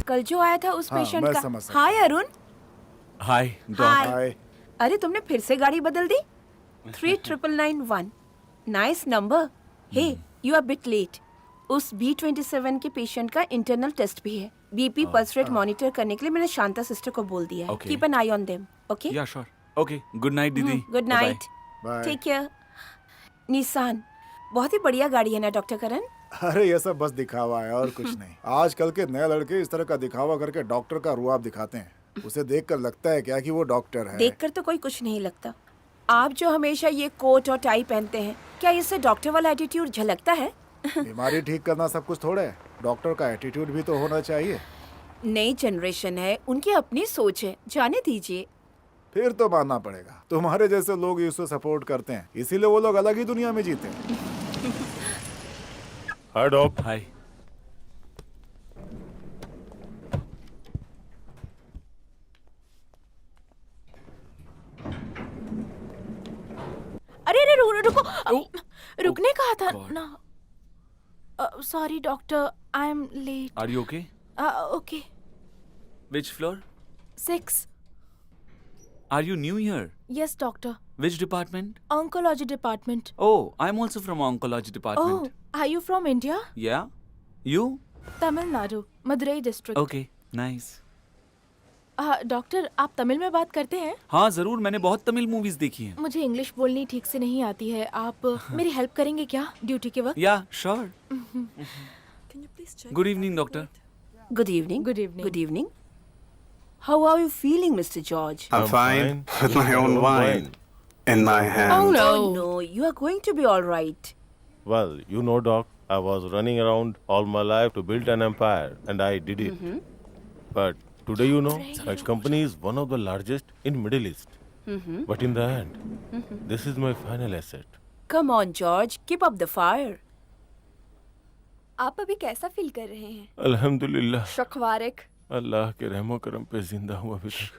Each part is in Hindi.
कल जो आया था उस हाँ, पेशेंट मैं का। समझ सकता हाय अरुण। हाय डॉक। हाय। हाय। अरे तुमने फिर से गाड़ी बदल दी? 3991 nice number. Hey you are bit late. उस B27 के पेशेंट का इंटरनल टेस्ट भी है। बीपी पल्स रेट मॉनिटर करने के लिए मैंने शांता सिस्टर को बोल दिया है। Okay. Keep an eye on them, okay? Yeah sure. Okay, good night दीदी। Good Bye-bye. Night. Bye. Take care. Nissan बहुत ही बढ़िया गाड़ी है ना डॉक्टर करण? अरे ये सब बस दिखावा है और कुछ नहीं। आजकल के नए लड़के इस तरह का दिखावा करके डॉक्टर का रुआब दिखाते हैं। उसे देखकर लगता है क्या कि वो डॉक्टर है। देखकर तो कोई कुछ नहीं लगता। आप जो हमेशा ये कोट और टाई पहनते हैं, क्या इससे डॉक्टर वाला एटीट्यूड झलकता है? बीमारी ठीक करना सब कुछ थोड़ा है। डॉक्टर का एटीट्यूड भी तो होना चाहिए। नई जनरेशन है, उनकी अपनी सोच है, जाने दीजिए। फिर तो मानना पड़ेगा, तुम्हारे जैसे लोग ही उसे सपोर्ट करते हैं, इसीलिए वो लोग अलग ही दुनिया में जीते हैं। Hi doc. हाय। अरे अरे रुको। रुकने कहा था God. ना। Sorry doctor, I am late. Are you okay? Okay. Which floor? 6। Are you new here? Yes doctor. Which department? Oncology department. Oh, I'm also from oncology oh, department. Are you from India? Yeah? You? Tamil Nadu, Madurai district. Okay, nice. Doctor आप तमिल में बात करते हैं? हाँ जरूर, मैंने बहुत तमिल मूवीज देखी हैं। मुझे इंग्लिश बोलनी ठीक से नहीं आती है, आप मेरी हेल्प करेंगे क्या ड्यूटी के वक्त? Yeah sure. Good evening doctor. Good evening. Good evening. Good evening. How are you feeling mister George? I'm fine with my own wine in my hand. Oh no. Oh no, you are going to be all right. Well, you know, Doc, I was running around all my life to build an empire, and I did it. But today, you know, my company is one of the largest in Middle East. But in the end, this is my final asset. Come on, George, keep up the fire. आप अभी कैसा फील कर रहे हैं? अल्हम्दुलिल्लाह, शखवारिक। अल्लाह के रहमो करम पे जिंदा हूँ अभी तक।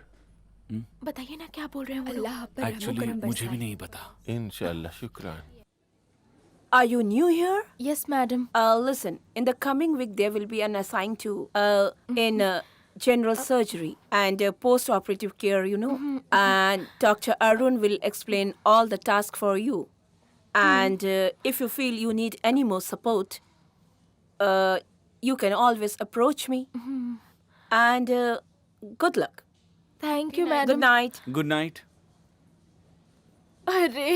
बताइए ना क्या बोल रहे हैं वो लोग? अल्लाह पर रहमो एक्चुअली करम मुझे भी बरसाए। नहीं पता। इंशाल्लाह, शुक्रान। Are you new here? Yes, madam. Listen, in the coming week there will be an assigned to in general surgery and post-operative care, you know. And Dr. Arun will explain all the tasks for you. And if you feel you need any more support, you can always approach me. And good luck. Thank you, Good madam. night. Good night. अरे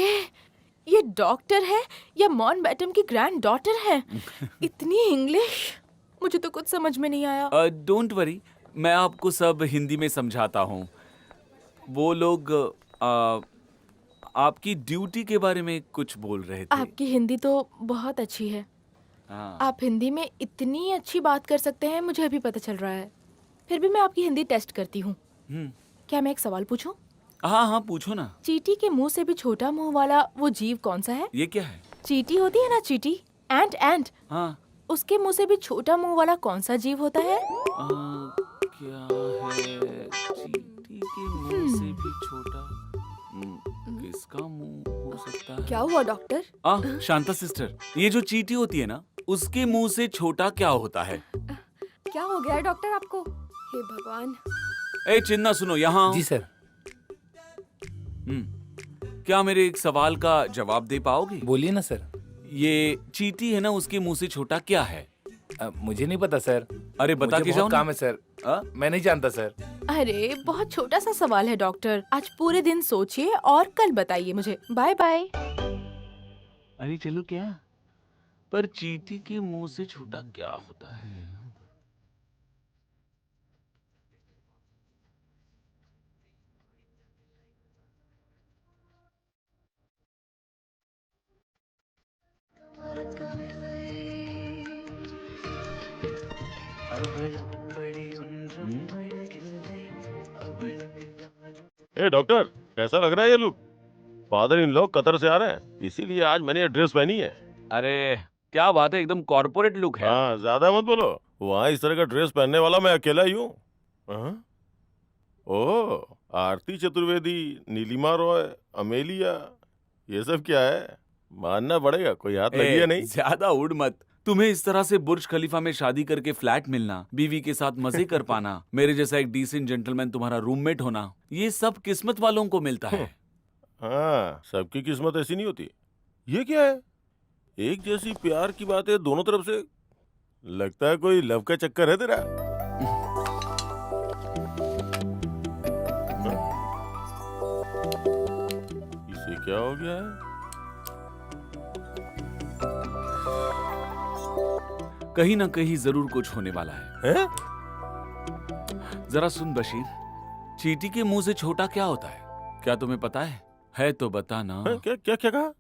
ये डॉक्टर है या मॉन बैटम की ग्रैंड डॉटर है? इतनी इंग्लिश मुझे तो कुछ समझ में नहीं आया। डोंट वरी, मैं आपको सब हिंदी में समझाता हूँ। वो लोग आपकी ड्यूटी के बारे में कुछ बोल रहे थे। आपकी हिंदी तो बहुत अच्छी है। हाँ। आप हिंदी में इतनी अच्छी बात कर सकते हैं, मुझे अभी पता चल रहा है। फिर भी मैं आपकी हिंदी टेस्ट करती हूँ। क्या मैं एक सवाल पूछूं? हाँ हाँ पूछो ना। चींटी के मुंह से भी छोटा मुंह वाला वो जीव कौन सा है? ये क्या है? चींटी होती है ना, चींटी। एंट। हाँ। उसके मुंह से भी छोटा मुंह वाला कौन सा जीव होता है? क्या है? चींटी के मुंह से भी छोटा किसका मुंह हो सकता है? क्या हुआ डॉक्टर? शांता सिस्टर, ये जो चींटी होती है ना, उसके मुंह से छोटा क्या होता है? क्या हो गया है डॉक्टर आपको? हे भगवान। ए चिन्ना सुनो यहाँ। जी सर। क्या मेरे एक सवाल का जवाब दे पाओगे? बोलिए ना सर। ये चींटी है ना, उसके मुंह से छोटा क्या है? मुझे नहीं पता सर। अरे बता मुझे के जाओ बहुत ना। काम है सर। मैं नहीं जानता सर। अरे बहुत छोटा सा सवाल है डॉक्टर। आज पूरे दिन सोचिए और कल बताइए मुझे। Bye bye. अरे चलो क्या? पर चींटी के मुंह से छोटा क्या होता है? ए डॉक्टर, कैसा लग रहा है ये look? Father in law Qatar से आ रहे हैं, इसीलिए आज मैंने ये ड्रेस पहनी है। अरे क्या बात है, एकदम कॉर्पोरेट लुक है। हाँ, ज्यादा मत बोलो। वहाँ इस तरह का ड्रेस पहनने वाला मैं अकेला ही हूँ। हाँ? ओह, आरती चतुर्वेदी, नीलिमा रॉय, अमेलिया, ये सब क्या है? मानना पड़ेगा, कोई हाथ लगी है नहीं? ज्यादा उड़ मत, तुम्हें इस तरह से बुर्ज खलीफा में शादी करके फ्लैट मिलना, बीवी के साथ मजे कर पाना, मेरे जैसा एक डिसेंट जेंटलमैन तुम्हारा रूममेट होना, ये सब किस्मत वालों को मिलता है। हाँ, सबकी किस्मत ऐसी नहीं होती। ये क्या है? एक जैसी प्यार की बात है दोनों तरफ से। लगता है कोई लव का चक्कर है तेरा। इसे क्या हो गया है? कहीं ना कहीं जरूर कुछ होने वाला है। हैं? जरा सुन बशीर, चींटी के मुंह से छोटा क्या होता है? क्या तुम्हें पता है? है तो बताना। हैं? क्या क्या क्या कहा?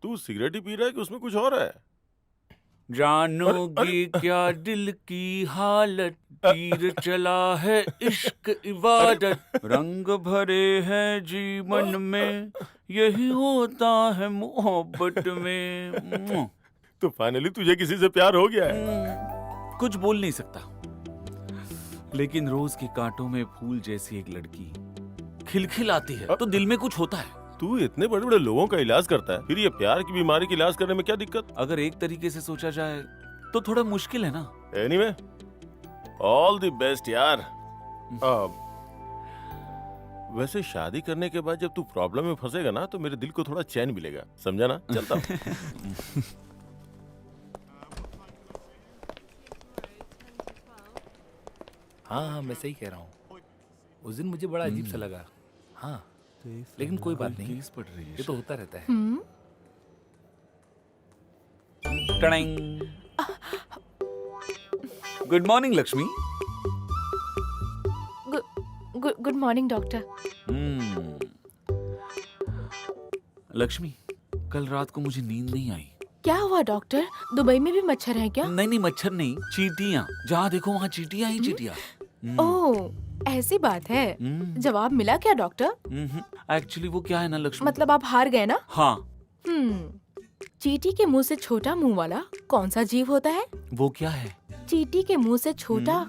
तू सिगरेट ही पी रहा है कि उसमें कुछ और है? जानोगी क्या दिल की हालत, तीर चला है इश्क इबादत, रंग भरे हैं जीवन में, यही होता है मोहब्बत में। तो फाइनली तुझे किसी से प्यार हो गया है? कुछ बोल नहीं सकता, लेकिन रोज के कांटों में फूल जैसी एक लड़की खिलखिलाती है तो दिल में कुछ होता है। तू इतने बड़े बड़े लोगों का इलाज करता है, फिर ये प्यार की बीमारी का इलाज करने में क्या दिक्कत? अगर एक तरीके से सोचा जाए तो थोड़ा मुश्किल है ना। एनीवे, ऑल द बेस्ट यार। वैसे शादी करने के बाद जब तू प्रॉब्लम में फंसेगा ना तो मेरे दिल को थोड़ा चैन मिलेगा, समझा ना? चलता हूं। हाँ मैं सही कह रहा हूँ। उस दिन मुझे बड़ा अजीब सा लगा। हाँ लेकिन कोई बात नहीं, केस पड़ रही है। ये तो होता रहता है। टड़ैंग। Good morning Lakshmi. Good morning doctor. Lakshmi, कल रात को मुझे नींद नहीं आई। क्या हुआ डॉक्टर? दुबई में भी मच्छर हैं क्या? नहीं, मच्छर नहीं, चींटियां। जहाँ देखो वहाँ चींटियां ही चींटियां। ओह, ऐसी बात है। जवाब मिला क्या डॉक्टर? एक्चुअली वो क्या है ना लक्ष्मी। मतलब आप हार गए ना? हाँ। चींटी के मुंह से छोटा मुंह वाला कौन सा जीव होता है? वो क्या है? चींटी के मुंह से छोटा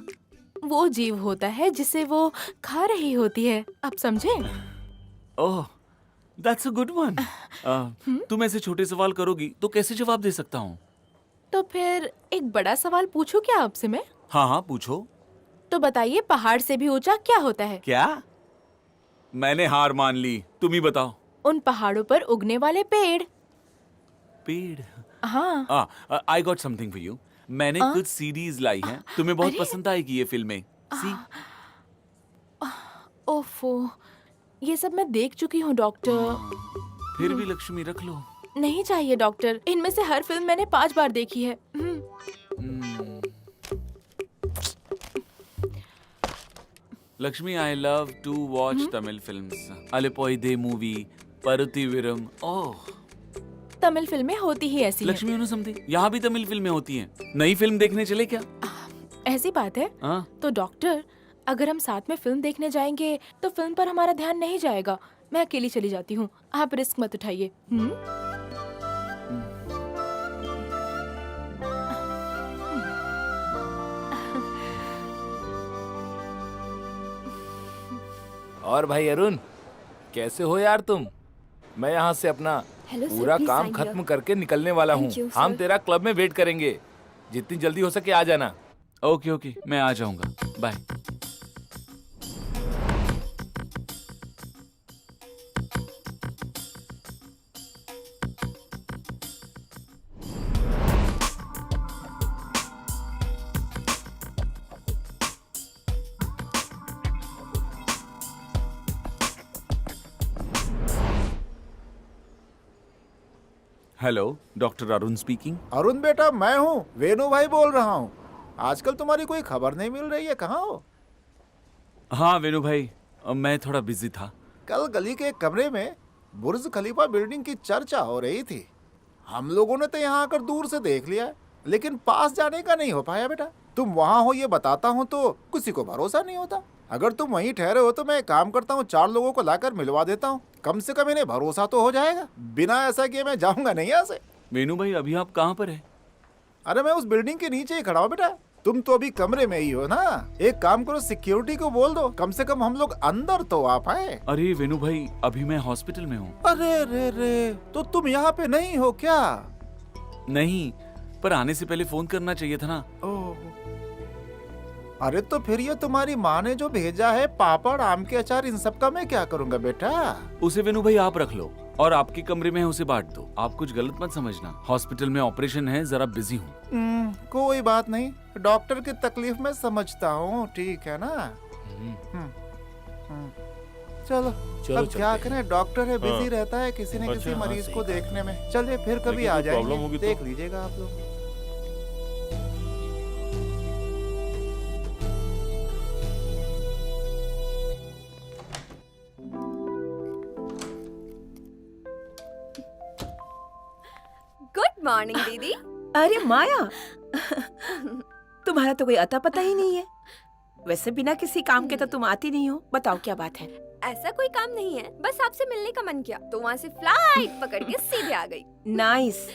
वो जीव होता है जिसे वो खा रही होती है। आप समझे? ओह, दैट्स अ गुड वन। तुम ऐसे छोटे सवाल करोगी तो कैसे जवाब दे सकता हूँ? तो फिर एक बड़ा सवाल पूछूं क्या आपसे मैं? हाँ पूछो। तो बताइए, पहाड़ से भी ऊंचा क्या होता है? क्या? मैंने हार मान ली, तुम ही बताओ। उन पहाड़ों पर उगने वाले पेड़। पेड़? हाँ। I got something for you. मैंने कुछ सीरीज लाई हैं, तुम्हें बहुत पसंद आएगी ये फिल्में। सी। ओफो, ये सब मैं देख चुकी हूँ डॉक्टर। फिर भी लक्ष्मी रख लो। नहीं चाहिए डॉक्टर, इनमें से हर फिल्म मैंने 5 बार देखी है। Lakshmi, I love to watch Tamil films. Alaipayuthey movie, Paruthiveeran. Oh, Tamil फिल्में होती ही ऐसी हैं। लक्ष्मी, समथिंग यहाँ भी तमिल फिल्में होती हैं। नई फिल्म देखने चले क्या? ऐसी बात है। हाँ? तो डॉक्टर, अगर हम साथ में फिल्म देखने जाएंगे तो फिल्म पर हमारा ध्यान नहीं जाएगा। मैं अकेली चली जाती हूँ, आप रिस्क मत उठाइए। और भाई अरुण, कैसे हो यार तुम? मैं यहाँ से अपना पूरा काम खत्म करके निकलने वाला हूँ। हम तेरा क्लब में वेट करेंगे। जितनी जल्दी हो सके आ जाना। ओके, मैं आ जाऊंगा। Bye. Hello, doctor Arun speaking. Arun बेटा, मैं हूँ, वेणु भाई बोल रहा हूँ। आजकल तुम्हारी कोई खबर नहीं मिल रही है, कहाँ हो? हाँ वेणु भाई, मैं थोड़ा बिजी था। कल गली के एक कमरे में बुर्ज खलीफा बिल्डिंग की चर्चा हो रही थी। हम लोगों ने तो यहाँ आकर दूर से देख लिया, लेकिन पास जाने का नहीं हो पाया बेटा। तुम वहाँ हो ये बताता हूँ तो किसी को भरोसा नहीं होता। अगर तुम वहीं ठहरे हो तो मैं एक काम करता हूँ, 4 लोगों को लाकर मिलवा देता हूँ। कम से कम इन्हें भरोसा तो हो जाएगा, बिना ऐसा किए मैं जाऊंगा नहीं यहाँ से। वेणु भाई, अभी आप कहाँ पर हैं? अरे मैं उस बिल्डिंग के नीचे ही खड़ा हूँ बेटा। तुम तो अभी कमरे में ही हो ना। एक काम करो, सिक्योरिटी को बोल दो, कम से कम हम लोग अंदर तो आ पाए। अरे वेणु भाई, अभी मैं हॉस्पिटल में हूँ। अरे रे रे, तो तुम यहाँ पे नहीं हो क्या? नहीं, पर आने से पहले फोन करना चाहिए था ना। ओह, अरे तो फिर ये तुम्हारी माँ ने जो भेजा है पापड़, आम के अचार, इन सब का मैं क्या करूँगा बेटा? उसे विनू भाई आप रख लो और आपके कमरे में है उसे बांट दो। आप कुछ गलत मत समझना, हॉस्पिटल में ऑपरेशन है, जरा बिजी हूँ। कोई बात नहीं, डॉक्टर की तकलीफ मैं समझता हूँ, ठीक है ना? चलो चलो अब क्या चलते करें, डॉक्टर है, बिजी हाँ। रहता है किसी न किसी अच्छा, हाँ, मरीज सही को कहा। देखने में। चलिए फिर कभी लेकिन आ कोई प्रॉब्लम जाएंगे, होगी तो? देख लीजिएगा आप लोग। गुड मॉर्निंग दीदी। अरे माया, तुम्हारा तो कोई अता पता ही नहीं है। वैसे बिना किसी काम के तो तुम आती नहीं हो। बताओ क्या बात है? ऐसा कोई काम नहीं है, बस आपसे मिलने का मन किया तो वहाँ से फ्लाइट पकड़ के सीधे आ गई। नाइस।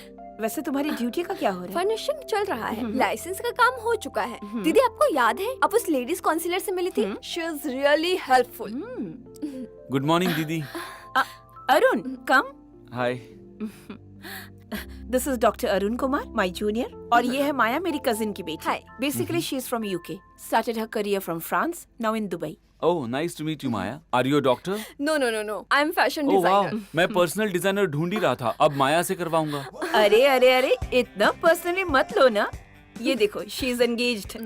वैसे तुम्हारी ड्यूटी का क्या हो रहा है? फर्निशिंग चल रहा है, लाइसेंस का काम हो चुका है। दीदी आपको याद है आप उस लेडीज काउंसलर से मिली थी? She is really helpful. Good morning didi. Arun, come. Hi. This is doctor Arun Kumar, my junior, और ये है माया, मेरी कजिन की बेटी। Hi. Basically she is from UK, started her career from France, now in Dubai. Oh, nice to meet you Maya. Are you a doctor? No no no no, I am fashion oh वाह, डिजाइनर। मैं पर्सनल डिजाइनर ढूंढ ही रहा था, अब माया से करवाऊंगा। अरे अरे अरे, इतना पर्सनली मत लो ना। ये देखो, शी इज एंगेज्ड।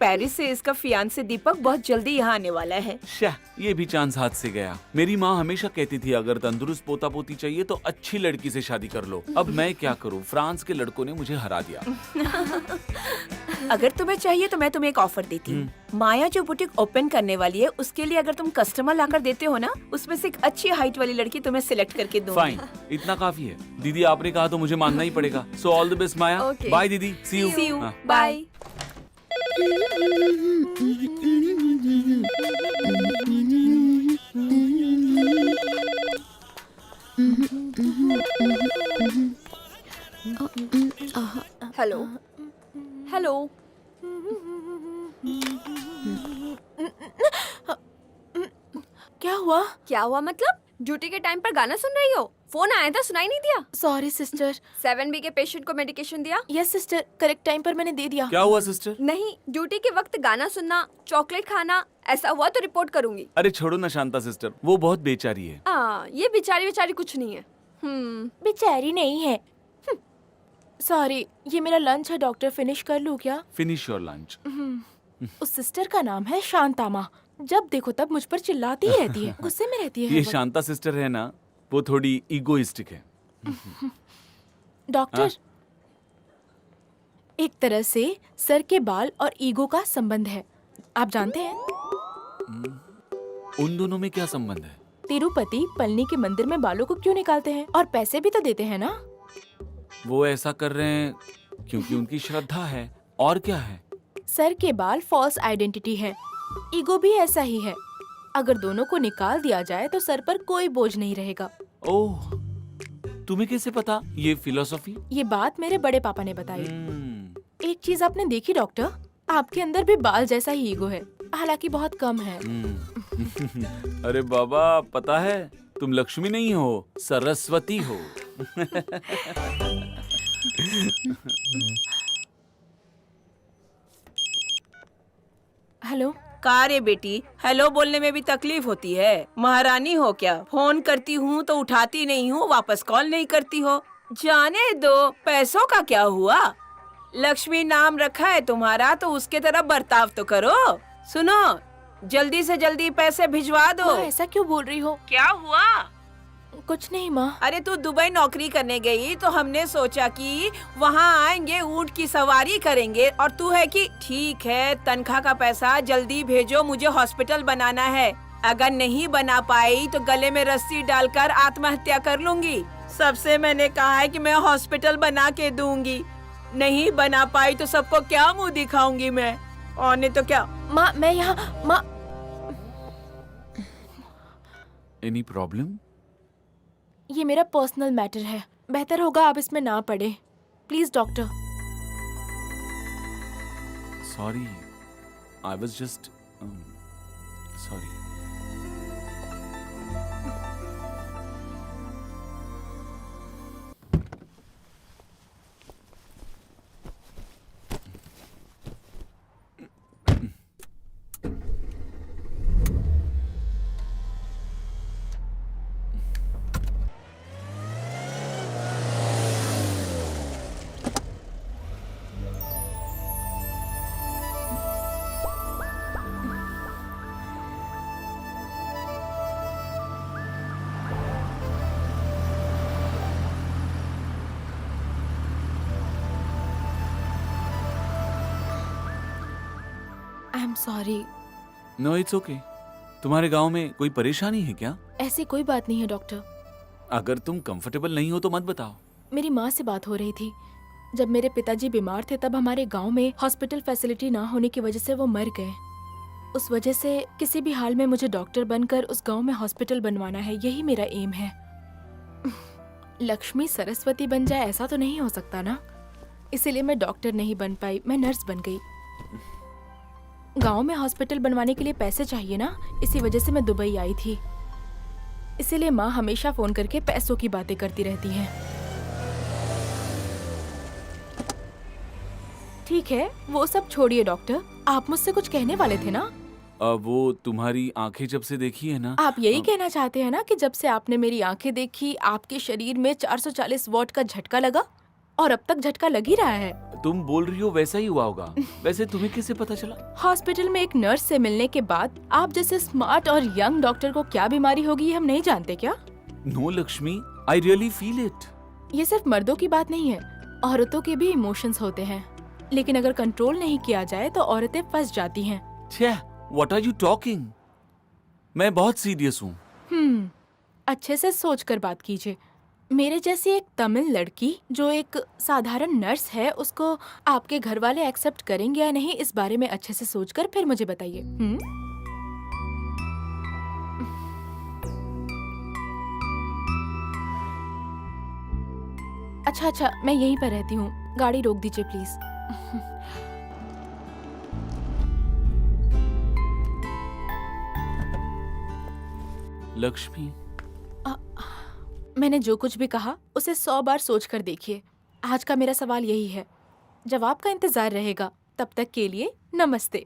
पेरिस से इसका फियांसे दीपक बहुत जल्दी यहाँ आने वाला है। शाह, ये भी चांस हाथ से गया। मेरी माँ हमेशा कहती थी अगर तंदुरुस्त पोता पोती चाहिए तो अच्छी लड़की से शादी कर लो। अब मैं क्या करूँ, फ्रांस के लड़कों ने मुझे हरा दिया। अगर तुम्हें चाहिए तो मैं तुम्हें एक ऑफर देती हूँ। माया जो बुटीक ओपन करने वाली है, उसके लिए अगर तुम कस्टमर लाकर देते हो ना, उसमें से एक अच्छी हाइट वाली लड़की तुम्हें सिलेक्ट करके दूंगी। फाइन, इतना काफी है। दीदी आपने कहा तो मुझे मानना ही पड़ेगा। So all the best Maya. Okay. Bye दीदी, see See you. you. Bye. Hello hello. क्या हुआ? क्या हुआ मतलब? ड्यूटी के टाइम पर गाना सुन रही हो? फोन आया था, सुनाई नहीं दिया? Sorry sister. 7B के पेशेंट को मेडिकेशन दिया? यस सिस्टर, करेक्ट टाइम पर मैंने दे दिया। क्या हुआ सिस्टर? नहीं, ड्यूटी के वक्त गाना सुनना, चॉकलेट खाना, ऐसा हुआ तो रिपोर्ट करूंगी। अरे छोड़ो ना शांता सिस्टर, वो बहुत बेचारी है। ये बेचारी कुछ नहीं है। बेचारी नहीं है। सॉरी, ये मेरा लंच है डॉक्टर, फिनिश कर लूँ क्या? Finish your lunch. उस सिस्टर का नाम है शांतामा। जब देखो तब मुझ पर चिल्लाती ही रहती है, गुस्से में रहती है ये हर वक्त। शांता सिस्टर है ना, वो थोड़ी ईगोइस्टिक है। डॉक्टर, एक तरह से सर के बाल और ईगो का संबंध है, आप जानते हैं? उन दोनों में क्या संबंध है? तिरुपति पलनी के मंदिर में बालों को क्यों निकालते हैं? और पैसे भी तो देते हैं ना? वो ऐसा कर रहे हैं क्योंकि उनकी श्रद्धा है, और क्या है? सर के बाल फॉल्स आइडेंटिटी है, ईगो भी ऐसा ही है। अगर दोनों को निकाल दिया जाए तो सर पर कोई बोझ नहीं रहेगा। ओह, तुम्हें कैसे पता ये फिलोसॉफी? ये बात मेरे बड़े पापा ने बताई। एक चीज आपने देखी डॉक्टर, आपके अंदर भी बाल जैसा ही ईगो है, हालांकि बहुत कम है। अरे बाबा, पता है तुम लक्ष्मी नहीं हो, सरस्वती हो। हेलो। का रे बेटी, हेलो बोलने में भी तकलीफ होती है? महारानी हो क्या? फोन करती हूँ तो उठाती नहीं हो, वापस कॉल नहीं करती हो। जाने दो, पैसों का क्या हुआ? लक्ष्मी नाम रखा है तुम्हारा तो उसके तरह बर्ताव तो करो। सुनो, जल्दी से जल्दी पैसे भिजवा दो। माँ, ऐसा क्यों बोल रही हो? क्या हुआ? कुछ नहीं माँ। अरे तू दुबई नौकरी करने गई तो हमने सोचा कि वहाँ आएंगे, ऊँट की सवारी करेंगे, और तू है कि ठीक है तनख्वाह का पैसा जल्दी भेजो, मुझे हॉस्पिटल बनाना है। अगर नहीं बना पाई तो गले में रस्सी डालकर आत्महत्या कर लूंगी। सबसे मैंने कहा है कि मैं हॉस्पिटल बना के दूंगी। नहीं बना पाई तो सबको क्या मुंह दिखाऊंगी मैं? और नहीं तो क्या? माँ, मैं यहाँ। माँ, एनी प्रॉब्लम? ये मेरा पर्सनल मैटर है, बेहतर होगा आप इसमें ना पड़े, please doctor. Sorry, I was just sorry. Am sorry. No it's okay. तुम्हारे गांव में कोई परेशानी है क्या? ऐसी कोई बात नहीं है डॉक्टर। अगर तुम कंफर्टेबल नहीं हो तो मत बताओ। मेरी माँ से बात हो रही थी। जब मेरे पिताजी बीमार थे तब हमारे गांव में हॉस्पिटल फैसिलिटी ना होने की वजह से वो मर गए। उस वजह से किसी भी हाल में मुझे डॉक्टर बनकर उस गांव में हॉस्पिटल बनवाना है, यही मेरा एम है। लक्ष्मी सरस्वती बन जाए ऐसा तो नहीं हो सकता ना, इसीलिए मैं डॉक्टर नहीं बन पाई, मैं नर्स बन गई। गांव में हॉस्पिटल बनवाने के लिए पैसे चाहिए ना, इसी वजह से मैं दुबई आई थी। इसीलिए माँ हमेशा फोन करके पैसों की बातें करती रहती हैं। ठीक है, वो सब छोड़िए डॉक्टर, आप मुझसे कुछ कहने वाले थे ना? वो तुम्हारी आंखें जब से देखी है ना। आप यही कहना चाहते हैं ना कि जब से आपने मेरी आंखें देखी आपके शरीर में 440 वॉट का झटका लगा, और अब तक झटका लग ही रहा है। तुम बोल रही हो वैसा ही हुआ होगा। वैसे तुम्हें कैसे पता चला? हॉस्पिटल में एक नर्स से मिलने के बाद आप जैसे स्मार्ट और यंग डॉक्टर को क्या बीमारी होगी ये हम नहीं जानते क्या? No Lakshmi, I really feel it. ये सिर्फ मर्दों की बात नहीं है, औरतों के भी इमोशंस होते हैं, लेकिन अगर कंट्रोल नहीं किया जाए तो औरतें फंस जाती हैं। What are you talking? मैं बहुत सीरियस हूँ। अच्छे से सोच कर बात कीजिए। मेरे जैसी एक तमिल लड़की जो एक साधारण नर्स है, उसको आपके घर वाले एक्सेप्ट करेंगे या नहीं, इस बारे में अच्छे से सोचकर फिर मुझे बताइए। अच्छा, मैं यहीं पर रहती हूँ, गाड़ी रोक दीजिए प्लीज। लक्ष्मी, मैंने जो कुछ भी कहा उसे 100 बार सोच कर देखिए। आज का मेरा सवाल यही है, जवाब का इंतजार रहेगा। तब तक के लिए नमस्ते।